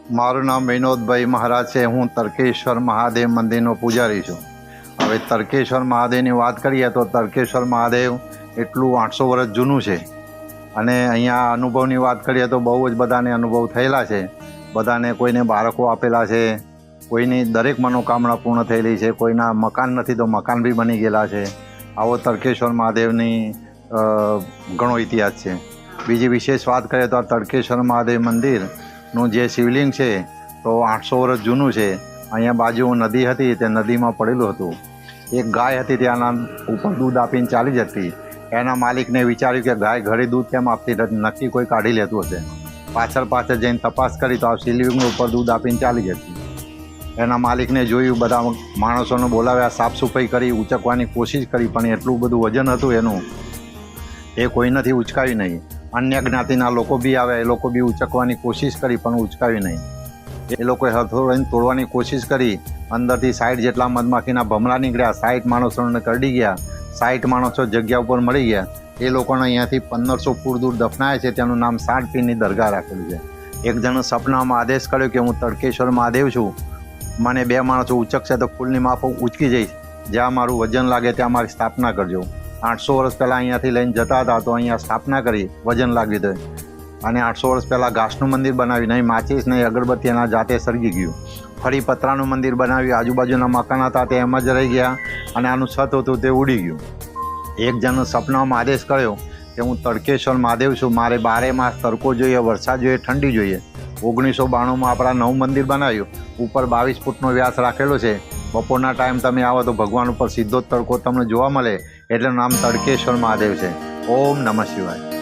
મારું નામ વિનોદભાઈ મહારાજ છે। હું તર્કેશ્વર મહાદેવ મંદિરનો પૂજારી છું। હવે તર્કેશ્વર મહાદેવની વાત કરીએ તો તર્કેશ્વર મહાદેવ એટલું 800 વર્ષ જૂનું છે અને અહીંયા અનુભવની વાત કરીએ તો બહુ જ બધાને અનુભવ થયેલા છે। બધાને કોઈને બાળકો આપેલા છે, કોઈની દરેક મનોકામના પૂર્ણ થયેલી છે, કોઈના મકાન નથી તો મકાન બી બની ગયેલા છે। આવો તર્કેશ્વર મહાદેવની ઘણો ઇતિહાસ છે। બીજી વિશેષ વાત કરીએ તો આ તર્કેશ્વર મહાદેવ મંદિરનું જે શિવલિંગ છે તો 800 વર્ષ જૂનું છે। અહીંયા બાજુ નદી હતી, તે નદીમાં પડેલું હતું। એક ગાય હતી, ત્યાંના ઉપર દૂધ આપીને ચાલી જતી। એના માલિકને વિચાર્યું કે ગાય ઘરે દૂધ કેમ આપતી નથી, નક્કી કોઈ કાઢી લેતું હશે। પાછળ જઈને તપાસ કરી તો આ શિવલિંગ ઉપર દૂધ આપીને ચાલી જતી। એના માલિકને જોયું, બધા માણસોને બોલાવ્યા, સાફ સફાઈ કરી, ઉચકવાની કોશિશ કરી, પણ એટલું બધું વજન હતું એનું, એ કોઈ નથી ઉચકાવી નહીં। અન્ય જ્ઞાતિના લોકો બી આવ્યા, એ લોકો બી ઉચકવાની કોશિશ કરી પણ ઉચકાવી નહીં। એ લોકોએ હથોડીને તોડવાની કોશિશ કરી, અંદરથી 60 જેટલા મધમાખીના ભમરા નીકળ્યા। 60 માણસોને કરડી ગયા, 60 માણસો જગ્યા ઉપર મળી ગયા। એ લોકોને અહીંયાથી 1500 ફૂટ દૂર દફનાયા છે। તેનું નામ 60 પીરની દરગાહ રાખેલું છે। એક જણ સપનામાં આદેશ કર્યો કે હું તર્કેશ્વર મહાદેવ છું, મને 2 માણસો ઉચકશે તો ફૂલની માફક ઉચકી જઈશ, જ્યાં મારું વજન લાગે ત્યાં મારી સ્થાપના કરજો। 800 વર્ષ પહેલાં અહીંયાથી લઈને જતા હતા તો અહીંયા સ્થાપના કરી, વજન લાગ્યું તો, અને 800 વર્ષ પહેલાં ઘાસનું મંદિર બનાવ્યું, નહીં માચીસ નહીં અગરબત્તી, એના જાતે સળગી ગયું। ફરી પતરાનું મંદિર બનાવ્યું, આજુબાજુના મકાન હતા તે એમ જ રહી ગયા, અને આનું છત હતું તે ઉડી ગયું। એક જણ સપનામાં આદેશ કર્યો કે હું તર્કેશ્વર મહાદેવ છું, મારે 12 માસ તડકો જોઈએ, વરસાદ જોઈએ, ઠંડી જોઈએ। 1992માં આપણા નવું મંદિર બનાવ્યું, ઉપર 22 ફૂટનો વ્યાસ રાખેલો છે। બપોરના ટાઈમ તમે આવો તો ભગવાન ઉપર સીધો જ તડકો તમને જોવા મળે, એટલે નામ તર્કેશ્વર મહાદેવ છે। ઓમ નમઃ શિવાય।